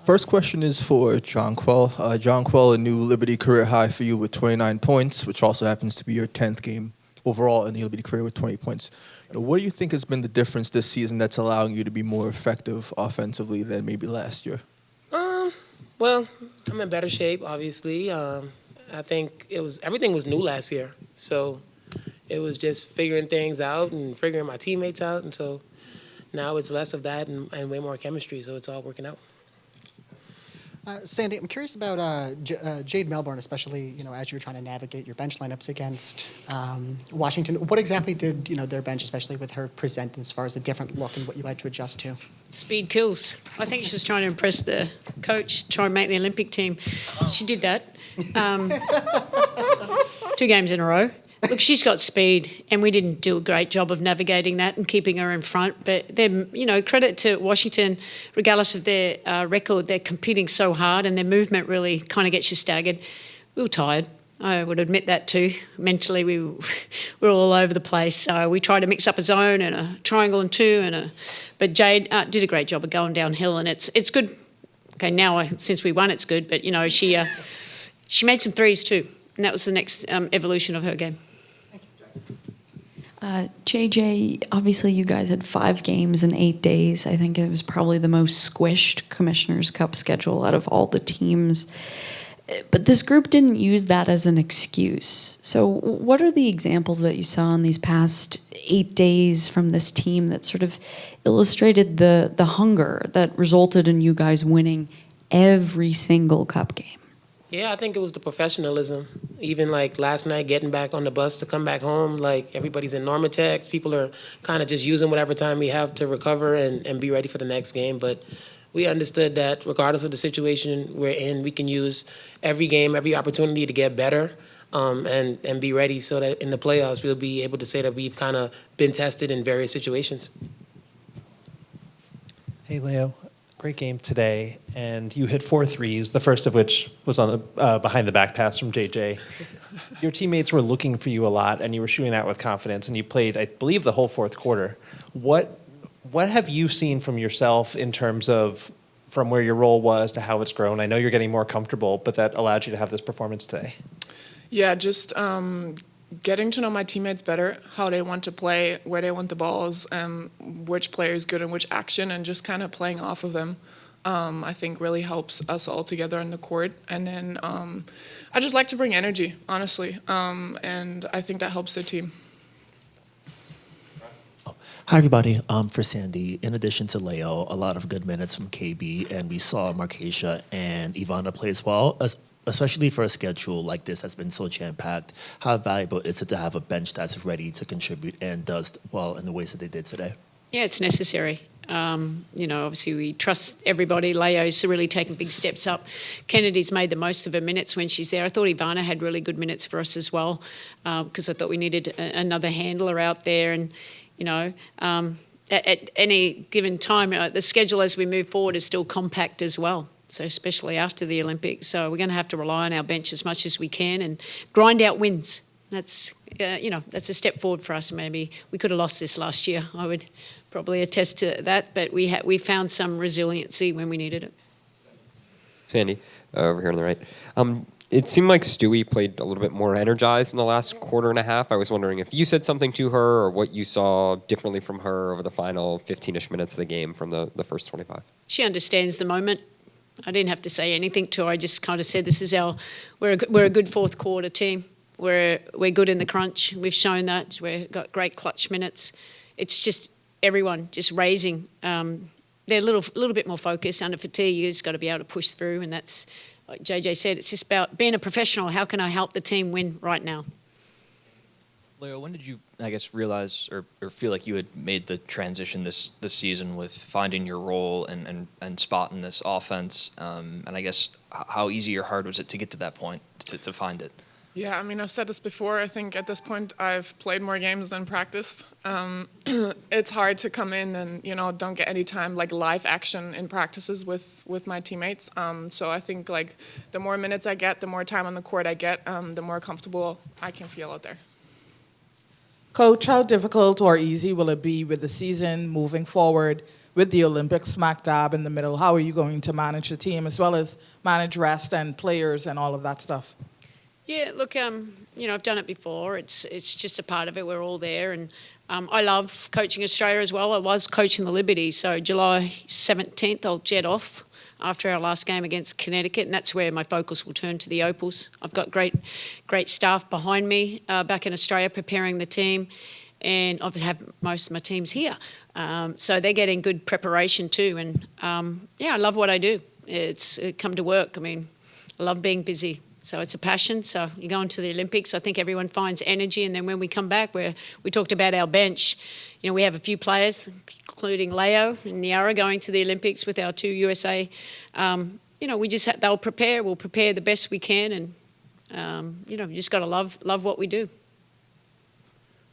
First question is for Jonquel. Jonquel, a new Liberty career high for you with 29 points, which also happens to be your 10th game overall in the Liberty career with 20 points. What do you think has been the difference this season that's allowing you to be more effective offensively than maybe last year? Well, I'm in better shape, obviously. I think everything was new last year, so it was just figuring things out and figuring my teammates out, and so now it's less of that and way more chemistry, so it's all working out. Sandy, I'm curious about Jade Melbourne, especially as you're trying to navigate your bench lineups against Washington. What exactly did their bench, especially with her, present as far as a different look and what you had to adjust to? Speed kills. I think she was trying to impress the coach, try and make the Olympic team. She did that. 2 games in a row. Look, she's got speed, and we didn't do a great job of navigating that and keeping her in front. But then, credit to Washington, regardless of their record, they're competing so hard, and their movement really kind of gets you staggered. We were tired. I would admit that too. Mentally, we were all over the place. So we tried to mix up a zone and a triangle and 2, but Jade did a great job of going downhill, and it's good. Okay, now since we won, it's good. But she made some threes too, and that was the next evolution of her game. JJ, obviously you guys had 5 games in 8 days. I think it was probably the most squished Commissioner's Cup schedule out of all the teams. But this group didn't use that as an excuse. So what are the examples that you saw in these past 8 days from this team that sort of illustrated the hunger that resulted in you guys winning every single Cup game? Yeah, I think it was the professionalism. Even like last night, getting back on the bus to come back home, like everybody's in Normatex. People are kind of just using whatever time we have to recover and be ready for the next game. But we understood that regardless of the situation we're in, we can use every game, every opportunity to get better and be ready so that in the playoffs we'll be able to say that we've kind of been tested in various situations. Hey, Leo. Great game today, and you hit 4 threes, the first of which was on a behind the back pass from JJ. Your teammates were looking for you a lot, and you were shooting that with confidence, and you played, I believe, the whole fourth quarter. What have you seen from yourself in terms of from where your role was to how it's grown? I know you're getting more comfortable, but that allowed you to have this performance today. Yeah, just getting to know my teammates better, how they want to play, where they want the balls, which player is good in which action, and just kind of playing off of them, I think really helps us all together on the court. And then I just like to bring energy, honestly, and I think that helps the team. Hi, everybody. For Sandy, in addition to Leo, a lot of good minutes from KB, and we saw Markeisha and Ivana play as well, especially for a schedule like this that's been so jam-packed. How valuable is it to have a bench that's ready to contribute and does well in the ways that they did today? Yeah, it's necessary. Obviously we trust everybody. Leo's really taken big steps up. Kennedy's made the most of her minutes when she's there. I thought Ivana had really good minutes for us as well because I thought we needed another handler out there. And, at any given time, the schedule as we move forward is still compact as well. So especially after the Olympics. So we're going to have to rely on our bench as much as we can and grind out wins. That's, that's a step forward for us maybe. We could have lost this last year. I would probably attest to that. But we found some resiliency when we needed it. Sandy, over here on the right. It seemed like Stewie played a little bit more energized in the last quarter and a half. I was wondering if you said something to her or what you saw differently from her over the final 15-ish minutes of the game from the first 25. She understands the moment. I didn't have to say anything to her. I just kind of said, "This is we're a good fourth quarter team. We're good in the crunch. We've shown that. We've got great clutch minutes. It's just everyone just raising. They're a little bit more focused under fatigue. You just got to be able to push through, and that's like JJ said. It's just about being a professional. How can I help the team win right now?" Leo, when did you, I guess, realize or feel like you had made the transition this season with finding your role and spot in this offense? And I guess how easy or hard was it to get to that point, to find it? Yeah, I mean, I've said this before. I think at this point I've played more games than practiced. It's hard to come in and, don't get any time, like live action in practices with my teammates. So I think, like, the more minutes I get, the more time on the court I get, the more comfortable I can feel out there. Coach, how difficult or easy will it be with the season moving forward with the Olympics smack dab in the middle, how are you going to manage the team as well as manage rest and players and all of that stuff? Yeah, look, I've done it before. It's just a part of it. We're all there, and I love coaching Australia as well. I was coaching the Liberty, so July 17th I'll jet off after our last game against Connecticut, and that's where my focus will turn to the Opals. I've got great staff behind me back in Australia preparing the team, and I've had most of my teams here, so they're getting good preparation too. And I love what I do. It's come to work. I mean, I love being busy. So it's a passion. So you go into the Olympics, I think everyone finds energy. And then when we come back, we talked about our bench. We have a few players, including Leo and Niara, going to the Olympics with our 2 USA. We just they'll prepare. We'll prepare the best we can. And, you just got to love what we do.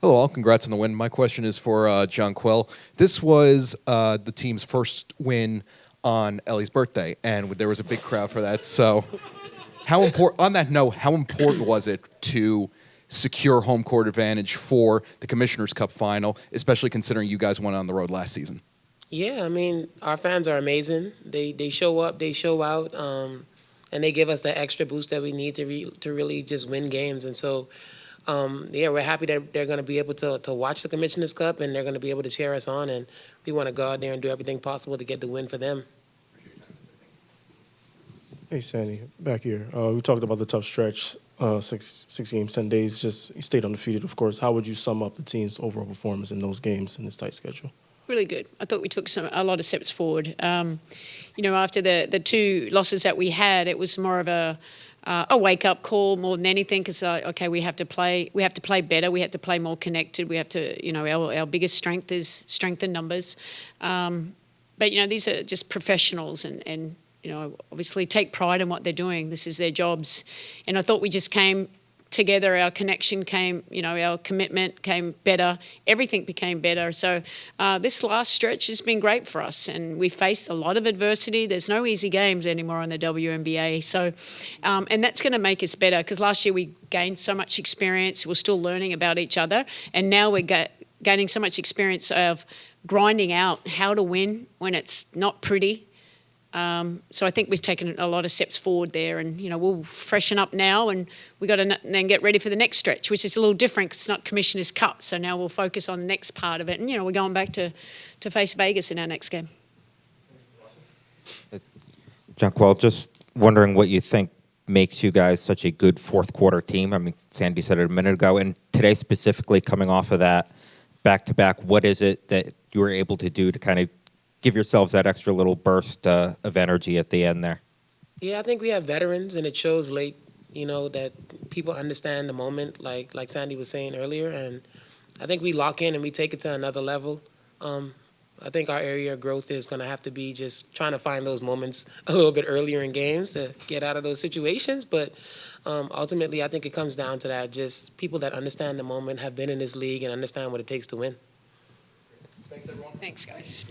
Hello, all. Congrats on the win. My question is for Jonquel. This was the team's first win on Ellie's birthday, and there was a big crowd for that. So how important was it to secure home court advantage for the Commissioner's Cup final, especially considering you guys went on the road last season? Yeah, I mean, our fans are amazing. They show up, they show out, and they give us the extra boost that we need to really just win games. And so, we're happy that they're going to be able to watch the Commissioner's Cup, and they're going to be able to cheer us on. And we want to go out there and do everything possible to get the win for them. Hey, Sandy, back here. We talked about the tough stretch, 6 games, 10 days. Just you stayed undefeated, of course. How would you sum up the team's overall performance in those games in this tight schedule? Really good. I thought we took a lot of steps forward. After the 2 losses that we had, it was more of a wake up call more than anything. Because we have to play better. We have to play more connected. We have to, our biggest strength is strength in numbers. But these are just professionals and obviously take pride in what they're doing. This is their jobs. And I thought we just came together. Our connection came, our commitment came better. Everything became better. So this last stretch has been great for us. And we faced a lot of adversity. There's no easy games anymore in the WNBA. So, and that's going to make us better because last year we gained so much experience. We're still learning about each other. And now we're gaining so much experience of grinding out how to win when it's not pretty. So I think we've taken a lot of steps forward there, and we'll freshen up now, and we got to then get ready for the next stretch, which is a little different because it's not Commissioner's Cup. So now we'll focus on the next part of it, and we're going back to face Vegas in our next game. Jonquel, just wondering what you think makes you guys such a good fourth quarter team. I mean, Sandy said it a minute ago, and today specifically coming off of that back-to-back, what is it that you were able to do to kind of give yourselves that extra little burst of energy at the end there? Yeah, I think we have veterans, and it shows late, that people understand the moment, like Sandy was saying earlier. And I think we lock in and we take it to another level. I think our area of growth is going to have to be just trying to find those moments a little bit earlier in games to get out of those situations. But ultimately, I think it comes down to that, just people that understand the moment, have been in this league, and understand what it takes to win. Thanks, guys.